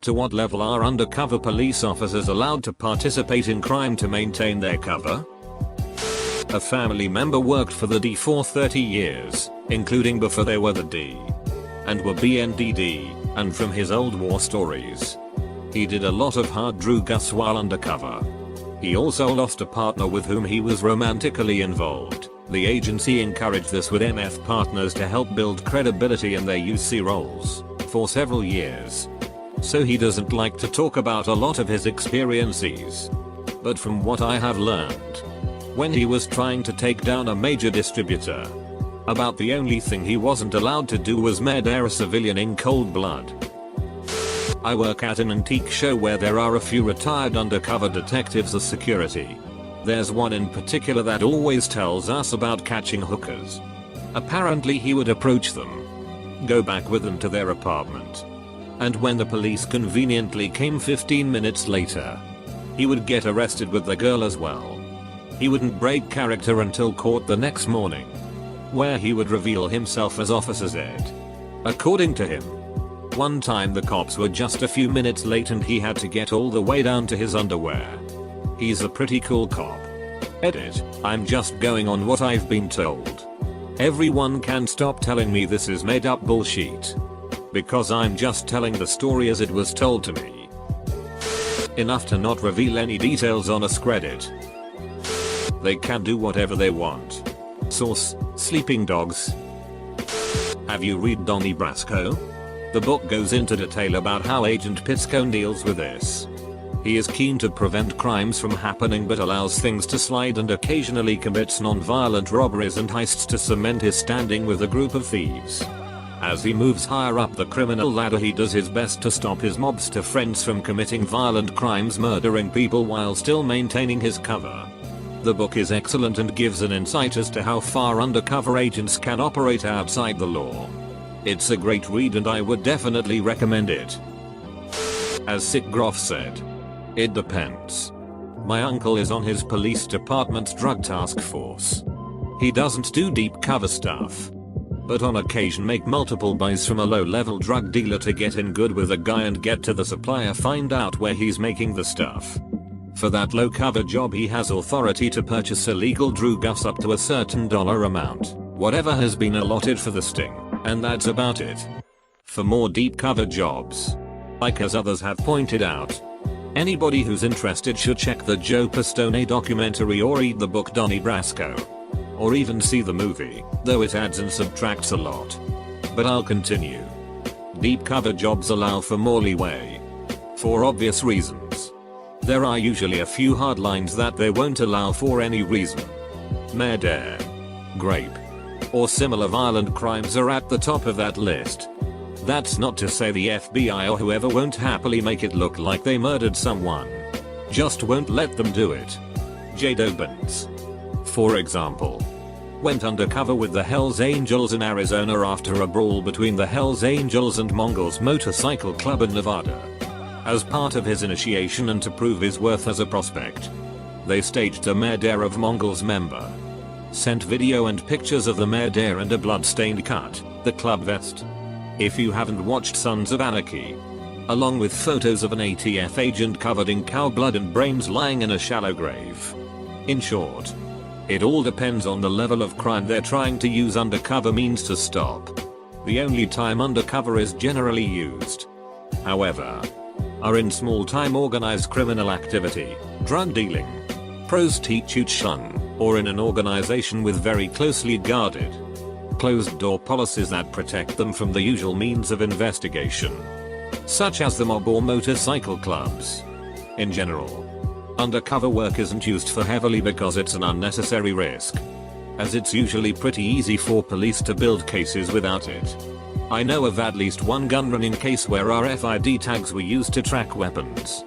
To what level are undercover police officers allowed to participate in crime to maintain their cover? A family member worked for the D for 30 years, including before they were the D and were BNDD, and from his old war stories, he did a lot of hard drugs while undercover. He also lost a partner with whom he was romantically involved. The agency encouraged this with MF partners to help build credibility in their UC roles for several years. So he doesn't like to talk about a lot of his experiences. But from what I have learned, when he was trying to take down a major distributor, about the only thing he wasn't allowed to do was murder a civilian in cold blood. I work at an antique show where there are a few retired undercover detectives as security. There's one in particular that always tells us about catching hookers. Apparently he would approach them, go back with them to their apartment, and when the police conveniently came 15 minutes later, he would get arrested with the girl as well. He wouldn't break character until court the next morning, where he would reveal himself as Officer Z. According to him, one time the cops were just a few minutes late and he had to get all the way down to his underwear. He's a pretty cool cop. Edit, I'm just going on what I've been told. Everyone can stop telling me this is made up bullshit, because I'm just telling the story as it was told to me. Enough to not reveal any details on AskReddit. They can do whatever they want. Source, Sleeping Dogs. Have you read Donnie Brasco? The book goes into detail about how Agent Piscone deals with this. He is keen to prevent crimes from happening but allows things to slide and occasionally commits non-violent robberies and heists to cement his standing with a group of thieves. As he moves higher up the criminal ladder, he does his best to stop his mobster friends from committing violent crimes, murdering people while still maintaining his cover. The book is excellent and gives an insight as to how far undercover agents can operate outside the law. It's a great read and I would definitely recommend it. As Sick Groff said, it depends. My uncle is on his police department's drug task force. He doesn't do deep cover stuff, but on occasion make multiple buys from a low-level drug dealer to get in good with a guy and get to the supplier, find out where he's making the stuff. For that low-cover job he has authority to purchase illegal drugs up to a certain dollar amount, whatever has been allotted for the sting, and that's about it. For more deep cover jobs, like as others have pointed out, anybody who's interested should check the Joe Pistone documentary or read the book Donnie Brasco. Or even see the movie, though it adds and subtracts a lot. But I'll continue. Deep cover jobs allow for more leeway, for obvious reasons. There are usually a few hard lines that they won't allow for any reason. Murder, rape, or similar violent crimes are at the top of that list. That's not to say the FBI or whoever won't happily make it look like they murdered someone. Just won't let them do it. J. Dobbins, for example, went undercover with the Hells Angels in Arizona after a brawl between the Hells Angels and Mongols Motorcycle Club in Nevada. As part of his initiation and to prove his worth as a prospect, they staged a murder of Mongols member. Sent video and pictures of the murder and a blood-stained cut, the club vest. If you haven't watched Sons of Anarchy, along with photos of an ATF agent covered in cow blood and brains lying in a shallow grave. In short, it all depends on the level of crime they're trying to use undercover means to stop. The only time undercover is generally used, however, are in small-time organized criminal activity, drug dealing, prostitution, or in an organization with very closely guarded, closed-door policies that protect them from the usual means of investigation, such as the mob or motorcycle clubs. In general, undercover work isn't used for heavily because it's an unnecessary risk, as it's usually pretty easy for police to build cases without it. I know of at least one gun-running case where RFID tags were used to track weapons,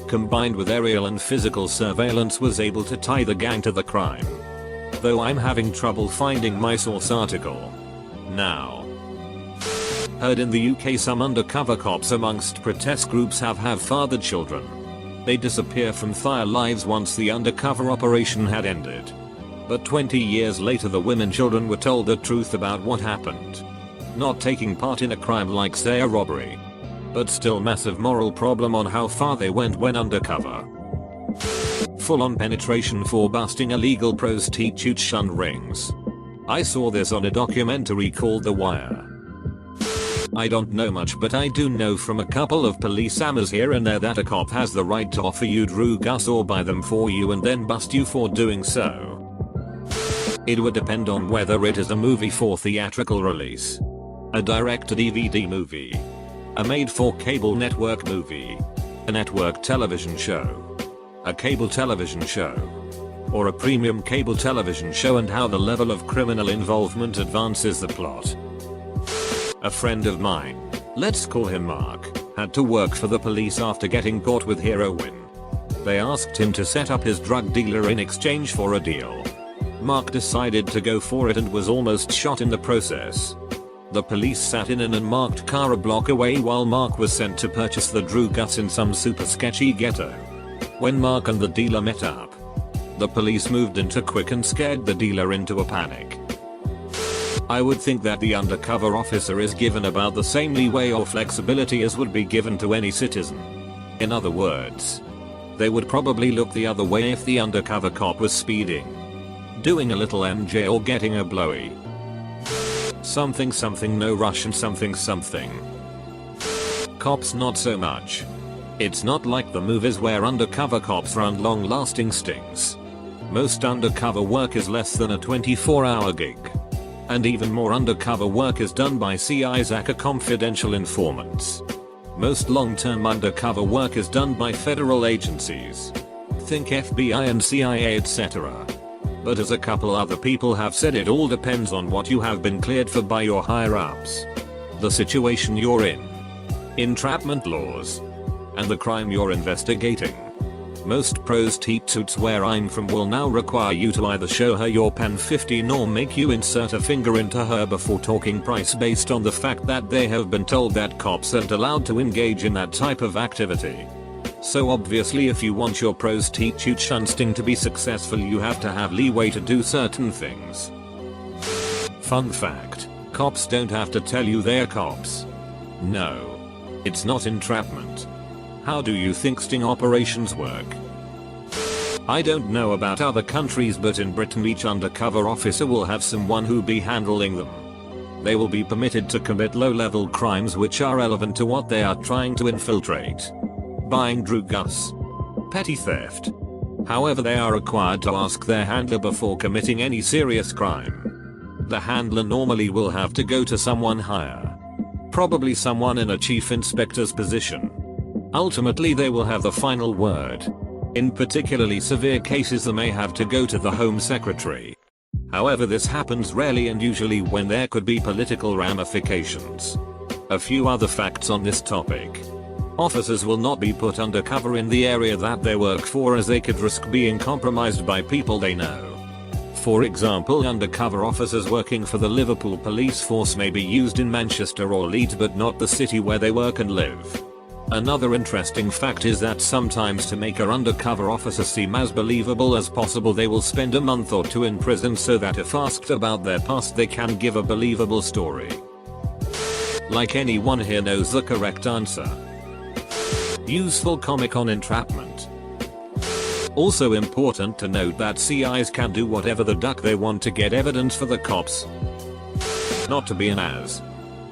combined with aerial and physical surveillance was able to tie the gang to the crime. Though I'm having trouble finding my source article now. Heard in the UK some undercover cops amongst protest groups have fathered children. They disappear from their lives once the undercover operation had ended. But 20 years later the women children were told the truth about what happened, not taking part in a crime like say a robbery. But still massive moral problem on how far they went when undercover. Full-on penetration for busting illegal prostitution rings. I saw this on a documentary called The Wire. I don't know much, but I do know from a couple of police amas here and there that a cop has the right to offer you drugs or buy them for you and then bust you for doing so. It would depend on whether it is a movie for theatrical release, a direct-to-DVD movie, a made-for-cable network movie, a network television show, a cable television show, or a premium cable television show, and how the level of criminal involvement advances the plot. A friend of mine, let's call him Mark, had to work for the police after getting caught with heroin. They asked him to set up his drug dealer in exchange for a deal. Mark decided to go for it and was almost shot in the process. The police sat in an unmarked car a block away while Mark was sent to purchase the drugs in some super sketchy ghetto. When Mark and the dealer met up, the police moved in quick and scared the dealer into a panic. I would think that the undercover officer is given about the same leeway or flexibility as would be given to any citizen. In other words, they would probably look the other way if the undercover cop was speeding, doing a little MJ, or getting a blowy. Something no rush and something. Cops not so much. It's not like the movies where undercover cops run long-lasting stings. Most undercover work is less than a 24-hour gig. And even more undercover work is done by CIs aka confidential informants. Most long-term undercover work is done by federal agencies. Think FBI and CIA, etc. But as a couple other people have said, it all depends on what you have been cleared for by your higher-ups, the situation you're in, entrapment laws, and the crime you're investigating. Most prostitutes where I'm from will now require you to either show her your pen 15 or make you insert a finger into her before talking price, based on the fact that they have been told that cops aren't allowed to engage in that type of activity. So obviously, if you want your prostitution sting to be successful, you have to have leeway to do certain things. Fun fact, cops don't have to tell you they're cops. No. It's not entrapment. How do you think sting operations work? I don't know about other countries, but in Britain each undercover officer will have someone who be handling them. They will be permitted to commit low-level crimes which are relevant to what they are trying to infiltrate. Buying drugs, petty theft. However, they are required to ask their handler before committing any serious crime. The handler normally will have to go to someone higher. Probably someone in a chief inspector's position. Ultimately, they will have the final word. In particularly severe cases, they may have to go to the Home Secretary. However, this happens rarely and usually when there could be political ramifications. A few other facts on this topic. Officers will not be put undercover in the area that they work for, as they could risk being compromised by people they know. For example, undercover officers working for the Liverpool police force may be used in Manchester or Leeds, but not the city where they work and live. Another interesting fact is that sometimes, to make an undercover officer seem as believable as possible, they will spend a month or two in prison so that if asked about their past they can give a believable story. Like anyone here knows the correct answer. Useful comic on entrapment. Also important to note that CIs can do whatever the duck they want to get evidence for the cops. Not to be an ass,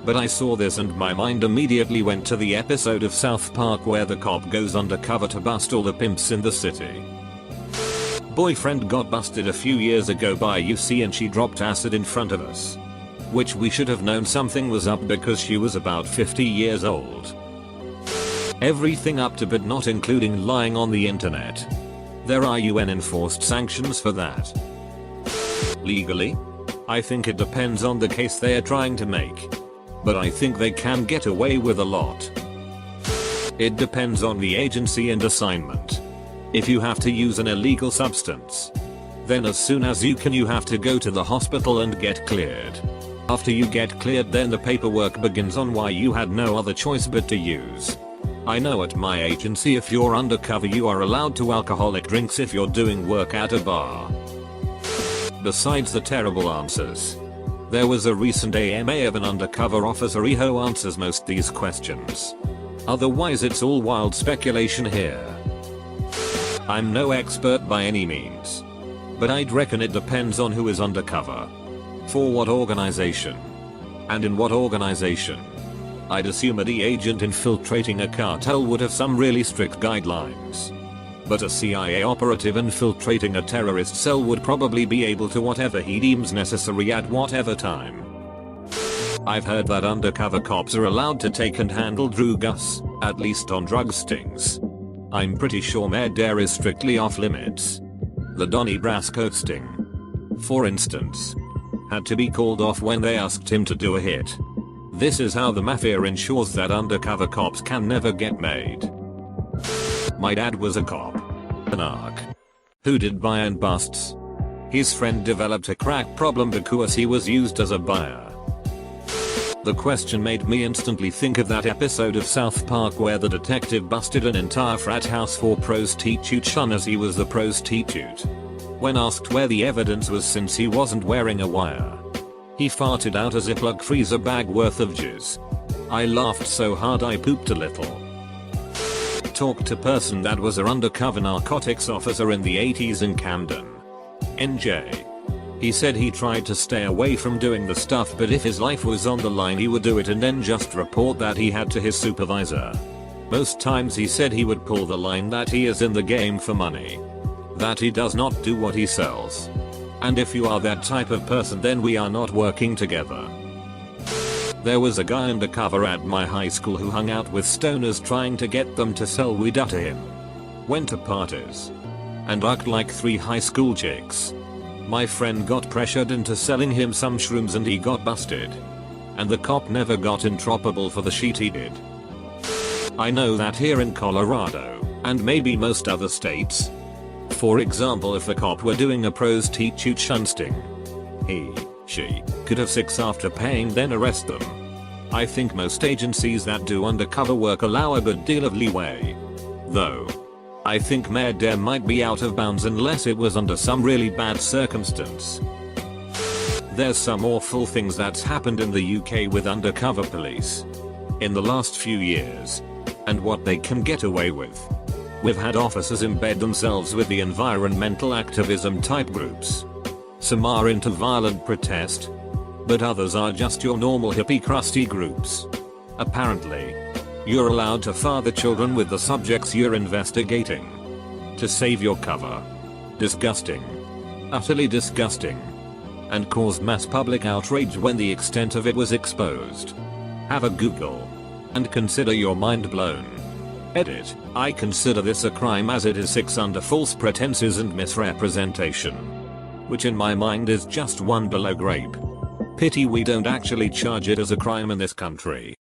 but I saw this and my mind immediately went to the episode of South Park where the cop goes undercover to bust all the pimps in the city. Boyfriend got busted a few years ago by UC and she dropped acid in front of us. Which we should have known something was up because she was about 50 years old. Everything up to but not including lying on the internet. There are UN enforced sanctions for that. Legally? I think it depends on the case they are trying to make. But I think they can get away with a lot. It depends on the agency and assignment. If you have to use an illegal substance, then as soon as you can you have to go to the hospital and get cleared. After you get cleared, then the paperwork begins on why you had no other choice but to use. I know at my agency if you're undercover you are allowed to alcoholic drinks if you're doing work at a bar. Besides the terrible answers, there was a recent AMA of an undercover officer who answers most these questions. Otherwise it's all wild speculation here. I'm no expert by any means, but I'd reckon it depends on who is undercover, for what organization, and in what organization. I'd assume a D agent infiltrating a cartel would have some really strict guidelines. But a CIA operative infiltrating a terrorist cell would probably be able to whatever he deems necessary at whatever time. I've heard that undercover cops are allowed to take and handle drugs, at least on drug stings. I'm pretty sure murder is strictly off limits. The Donnie Brasco sting, for instance, had to be called off when they asked him to do a hit. This is how the mafia ensures that undercover cops can never get made. My dad was a cop. An arc. Who did buy and busts. His friend developed a crack problem because he was used as a buyer. The question made me instantly think of that episode of South Park where the detective busted an entire frat house for prostitution as he was the prostitute. When asked where the evidence was since he wasn't wearing a wire, he farted out a Ziploc freezer bag worth of jizz. I laughed so hard I pooped a little. Talked to person that was a undercover narcotics officer in the 80s in Camden, NJ. He said he tried to stay away from doing the stuff, but if his life was on the line he would do it and then just report that he had to his supervisor. Most times he said he would pull the line that he is in the game for money, that he does not do what he sells. And if you are that type of person then we are not working together. There was a guy undercover at my high school who hung out with stoners trying to get them to sell weed to him. Went to parties and acted like 3 high school chicks. My friend got pressured into selling him some shrooms and he got busted. And the cop never got in trouble for the shit he did. I know that here in Colorado, and maybe most other states, for example if a cop were doing a prostitution sting, she could have 6 after paying then arrest them. I think most agencies that do undercover work allow a good deal of leeway. Though, I think murder might be out of bounds unless it was under some really bad circumstance. There's some awful things that's happened in the UK with undercover police in the last few years, and what they can get away with. We've had officers embed themselves with the environmental activism type groups. Some are into violent protest, but others are just your normal hippie crusty groups. Apparently, you're allowed to father children with the subjects you're investigating to save your cover. Disgusting. Utterly disgusting. And caused mass public outrage when the extent of it was exposed. Have a Google and consider your mind blown. Edit. I consider this a crime as it is 6 under false pretenses and misrepresentation, which in my mind is just 1 below grape. Pity we don't actually charge it as a crime in this country.